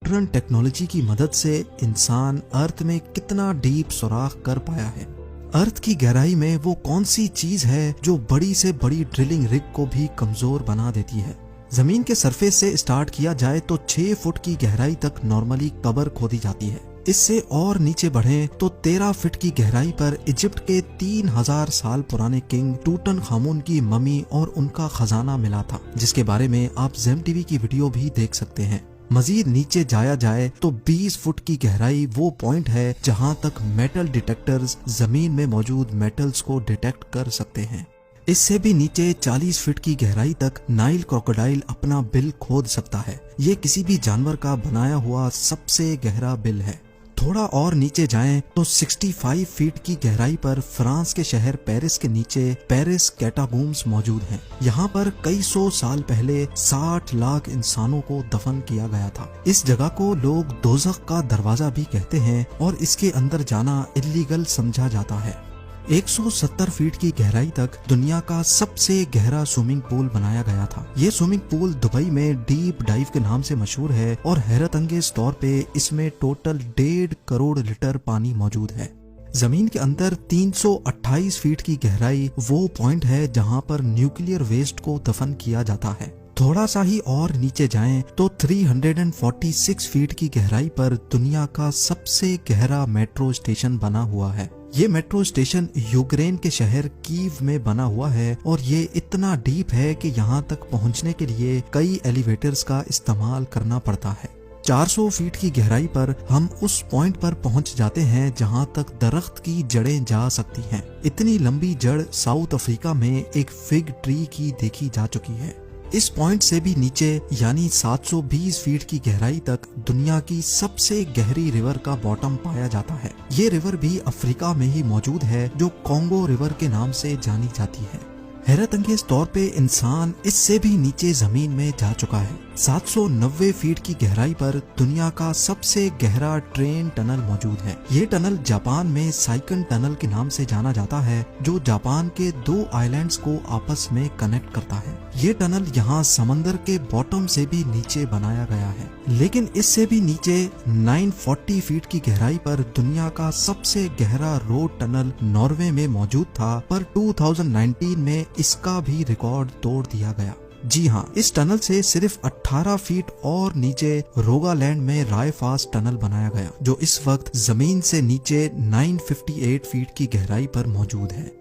Modern technology की मदद से इंसान अर्थ में कितना डीप सुराख कर पाया है। अर्थ की गहराई में वो कौन सी चीज है जो बड़ी से बड़ी ड्रिलिंग रिग को भी कमजोर बना देती है। जमीन के सरफेस से स्टार्ट किया जाए तो 6 फुट की गहराई तक नॉर्मली कबर खोदी जाती है। इससे और नीचे बढ़े तो 13 फीट की गहराई पर इजिप्ट के 3000 साल पुराने किंग टूटनखामुन की ममी और उनका खजाना मिला था, जिसके बारे में आप जेम टीवी की वीडियो भी देख सकते हैं। मजीद नीचे जाया जाए तो 20 फुट की गहराई वो पॉइंट है जहां तक मेटल डिटेक्टर्स जमीन में मौजूद मेटल्स को डिटेक्ट कर सकते हैं। इससे भी नीचे 40 फीट की गहराई तक नाइल क्रोकोडाइल अपना बिल खोद सकता है। ये किसी भी जानवर का बनाया हुआ सबसे गहरा बिल है। थोड़ा और नीचे जाएं तो 65 फीट की गहराई पर फ्रांस के शहर पेरिस के नीचे पेरिस कैटाकॉम्ब्स मौजूद हैं। यहाँ पर कई सौ साल पहले 60 लाख इंसानों को दफन किया गया था। इस जगह को लोग दोज़ख का दरवाजा भी कहते हैं और इसके अंदर जाना इल्लीगल समझा जाता है। 170 फीट की गहराई तक दुनिया का सबसे गहरा स्विमिंग पूल बनाया गया था। ये स्विमिंग पूल दुबई में डीप डाइव के नाम से मशहूर है और हैरत अंगेज तौर पे इसमें टोटल 1.5 करोड़ लीटर पानी मौजूद है। जमीन के अंदर 328 फीट की गहराई वो पॉइंट है जहां पर न्यूक्लियर वेस्ट को दफन किया जाता है। थोड़ा सा ही और नीचे जाएं तो 346 फीट की गहराई पर दुनिया का सबसे गहरा मेट्रो स्टेशन बना हुआ है। ये मेट्रो स्टेशन यूक्रेन के शहर कीव में बना हुआ है और ये इतना डीप है कि यहाँ तक पहुँचने के लिए कई एलिवेटर्स का इस्तेमाल करना पड़ता है। 400 फीट की गहराई पर हम उस पॉइंट पर पहुंच जाते हैं जहां तक दरख्त की जड़ें जा सकती हैं। इतनी लंबी जड़ साउथ अफ्रीका में एक फिग ट्री की देखी जा चुकी है। इस पॉइंट से भी नीचे यानी 720 फीट की गहराई तक दुनिया की सबसे गहरी रिवर का बॉटम पाया जाता है। ये रिवर भी अफ्रीका में ही मौजूद है जो कॉन्गो रिवर के नाम से जानी जाती है। हैरत अंगेज तौर पे इंसान इससे भी नीचे जमीन में जा चुका है। 790 फीट की गहराई पर दुनिया का सबसे गहरा ट्रेन टनल मौजूद है। ये टनल जापान में साइकन टनल के नाम से जाना जाता है जो जापान के 2 आइलैंड्स को आपस में कनेक्ट करता है। ये टनल यहाँ समंदर के बॉटम से भी नीचे बनाया गया है। लेकिन इससे भी नीचे 940 फीट की गहराई पर दुनिया का सबसे गहरा रोड टनल नॉर्वे में मौजूद था, पर 2019 में इसका भी रिकॉर्ड तोड़ दिया गया। जी हाँ, इस टनल से सिर्फ 18 फीट और नीचे रोगालैंड में रायफास्ट टनल बनाया गया जो इस वक्त जमीन से नीचे 958 फीट की गहराई पर मौजूद है।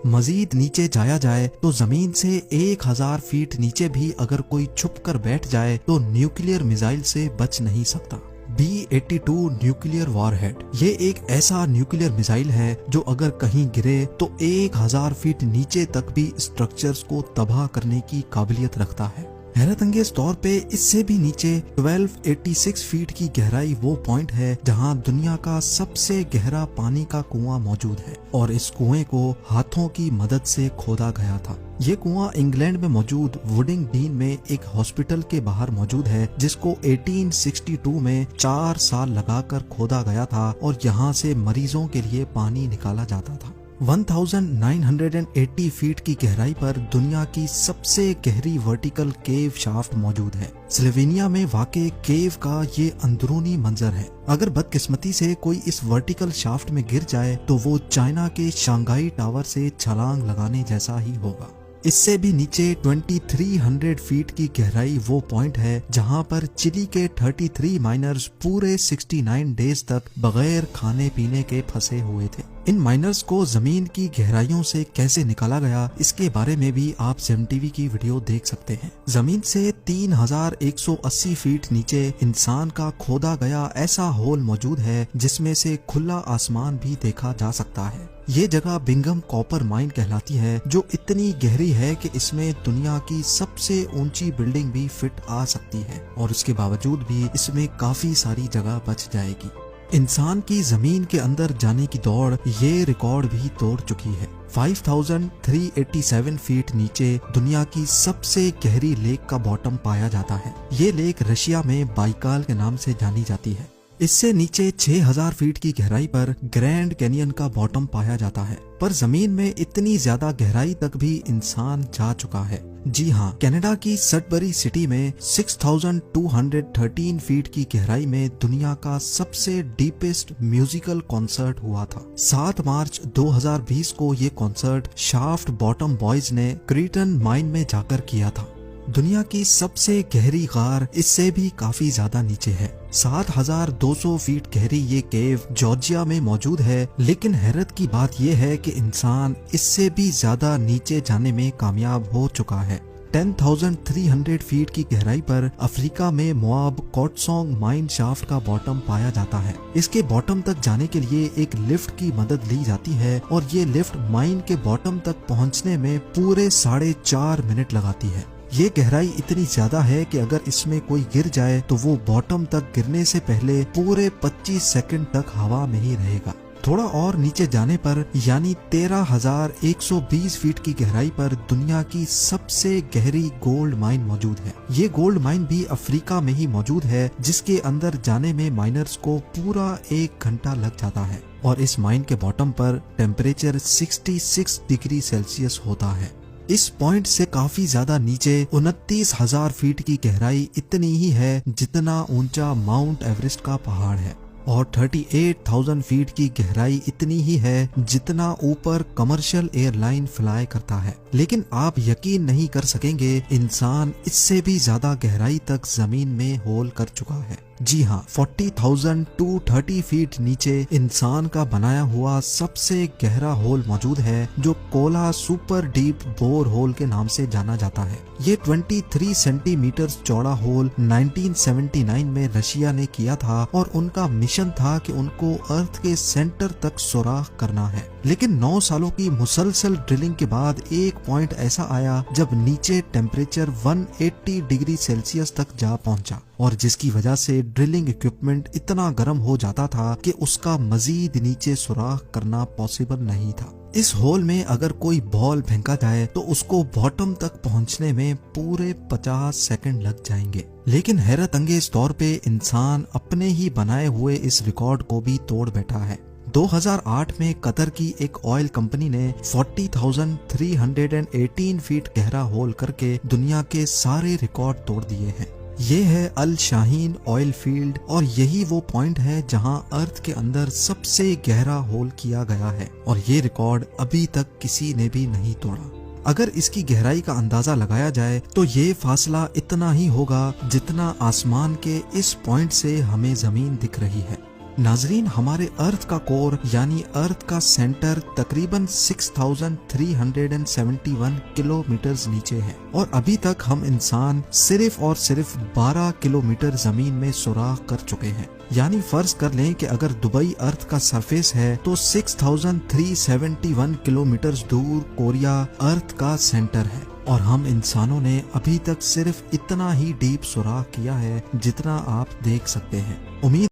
मजीद नीचे जाया जाए तो जमीन से 1000 फीट नीचे भी अगर कोई छुप कर बैठ जाए तो न्यूक्लियर मिसाइल से बच नहीं सकता। B-82 न्यूक्लियर वॉरहेड ये एक ऐसा न्यूक्लियर मिसाइल है जो अगर कहीं गिरे तो 1000 फीट नीचे तक भी स्ट्रक्चर्स को तबाह करने की काबिलियत रखता है। हैरत अंगेज तौर पे इससे भी नीचे 1286 फीट की गहराई वो पॉइंट है जहां दुनिया का सबसे गहरा पानी का कुआं मौजूद है और इस कुएं को हाथों की मदद से खोदा गया था। ये कुआं इंग्लैंड में मौजूद वुडिंग डीन में एक हॉस्पिटल के बाहर मौजूद है जिसको 1862 में 4 साल लगाकर खोदा गया था और यहाँ से मरीजों के लिए पानी निकाला जाता था। 1980 फीट की गहराई पर दुनिया की सबसे गहरी वर्टिकल केव शाफ्ट मौजूद है। स्लोवेनिया में वाक़े केव का ये अंदरूनी मंजर है। अगर बदकिस्मती से कोई इस वर्टिकल शाफ्ट में गिर जाए तो वो चाइना के शंघाई टावर से छलांग लगाने जैसा ही होगा। इससे भी नीचे 2300 फीट की गहराई वो पॉइंट है जहां पर चिली के 33 माइनर्स पूरे 69 डेज तक बगैर खाने पीने के फंसे हुए थे। इन माइनर्स को जमीन की गहराइयों से कैसे निकाला गया इसके बारे में भी आप जेम टीवी की वीडियो देख सकते हैं। जमीन से 3180 फीट नीचे इंसान का खोदा गया ऐसा होल मौजूद है जिसमें से खुला आसमान भी देखा जा सकता है। ये जगह बिंगम कॉपर माइन कहलाती है जो इतनी गहरी है कि इसमें दुनिया की सबसे ऊंची बिल्डिंग भी फिट आ सकती है और उसके बावजूद भी इसमें काफी सारी जगह बच जाएगी। इंसान की जमीन के अंदर जाने की दौड़ ये रिकॉर्ड भी तोड़ चुकी है। 5387 फीट नीचे दुनिया की सबसे गहरी लेक का बॉटम पाया जाता है। ये लेक रशिया में बाइकाल के नाम से जानी जाती है। इससे नीचे 6000 फीट की गहराई पर ग्रैंड कैनियन का बॉटम पाया जाता है, पर जमीन में इतनी ज्यादा गहराई तक भी इंसान जा चुका है। जी हाँ, कनाडा की सडबरी सिटी में 6213 फीट की गहराई में दुनिया का सबसे डीपेस्ट म्यूजिकल कॉन्सर्ट हुआ था। 7 मार्च 2020 को ये कॉन्सर्ट शाफ्ट बॉटम बॉयज ने क्रीटन माइन में जाकर किया था। दुनिया की सबसे गहरी गार इससे भी काफी ज्यादा नीचे है। 7200 फीट गहरी ये केव जॉर्जिया में मौजूद है, लेकिन हैरत की बात यह है कि इंसान इससे भी ज्यादा नीचे जाने में कामयाब हो चुका है। 10,300 फीट की गहराई पर अफ्रीका में मोआब कोटसोंग माइन शाफ्ट का बॉटम पाया जाता है। इसके बॉटम तक जाने के लिए एक लिफ्ट की मदद ली जाती है और ये लिफ्ट माइन के बॉटम तक पहुंचने में पूरे 4.5 मिनट लगाती है। ये गहराई इतनी ज्यादा है कि अगर इसमें कोई गिर जाए तो वो बॉटम तक गिरने से पहले पूरे 25 सेकंड तक हवा में ही रहेगा। थोड़ा और नीचे जाने पर यानी 13,120 फीट की गहराई पर दुनिया की सबसे गहरी गोल्ड माइन मौजूद है। ये गोल्ड माइन भी अफ्रीका में ही मौजूद है, जिसके अंदर जाने में माइनर्स को पूरा 1 घंटा लग जाता है और इस माइन के बॉटम पर टेम्परेचर 66 डिग्री सेल्सियस होता है। इस पॉइंट से काफी ज्यादा नीचे 29,000 फीट की गहराई इतनी ही है जितना ऊंचा माउंट एवरेस्ट का पहाड़ है और 38,000 फीट की गहराई इतनी ही है जितना ऊपर कमर्शियल एयरलाइन फ्लाई करता है। लेकिन आप यकीन नहीं कर सकेंगे, इंसान इससे भी ज्यादा गहराई तक जमीन में होल कर चुका है। जी हाँ, 40,230 फीट नीचे इंसान का बनाया हुआ सबसे गहरा होल मौजूद है, जो Kola super deep bore hole के नाम से जाना जाता है। ये 23 सेंटीमीटर चौड़ा होल 1979 में रशिया ने किया था और उनका मिशन था कि उनको अर्थ के सेंटर तक सुराख करना है। लेकिन 9 सालों की मुसलसल ड्रिलिंग के बाद एक पॉइंट ऐसा आया जब नीचे टेम्परेचर 180 डिग्री सेल्सियस तक जा पहुंचा और जिसकी वजह से ड्रिलिंग इक्विपमेंट इतना गर्म हो जाता था कि उसका मजीद नीचे सुराख करना पॉसिबल नहीं था। इस होल में अगर कोई बॉल फेंका जाए तो उसको बॉटम तक पहुंचने में पूरे 50 सेकंड लग जाएंगे। लेकिन हैरत अंगेज तौर पे इंसान अपने ही बनाए हुए इस रिकॉर्ड को भी तोड़ बैठा है। 2008 में कतर की एक ऑयल कंपनी ने 40,318 फीट गहरा होल करके दुनिया के सारे रिकॉर्ड तोड़ दिए हैं। ये है अल शाहीन ऑयल फील्ड और यही वो पॉइंट है जहां अर्थ के अंदर सबसे गहरा होल किया गया है और ये रिकॉर्ड अभी तक किसी ने भी नहीं तोड़ा। अगर इसकी गहराई का अंदाजा लगाया जाए तो ये फासला इतना ही होगा जितना आसमान के इस पॉइंट से हमें जमीन दिख रही है। नाजरीन, हमारे अर्थ का कोर यानी अर्थ का सेंटर तकरीबन 6,371 किलोमीटर नीचे है और अभी तक हम इंसान सिर्फ और सिर्फ 12 किलोमीटर जमीन में सुराख कर चुके हैं। यानी फर्ज कर लें कि अगर दुबई अर्थ का सरफेस है तो 6,371 किलोमीटर दूर कोरिया अर्थ का सेंटर है और हम इंसानों ने अभी तक सिर्फ इतना ही डीप सुराख किया है जितना आप देख सकते हैं। उम्मीद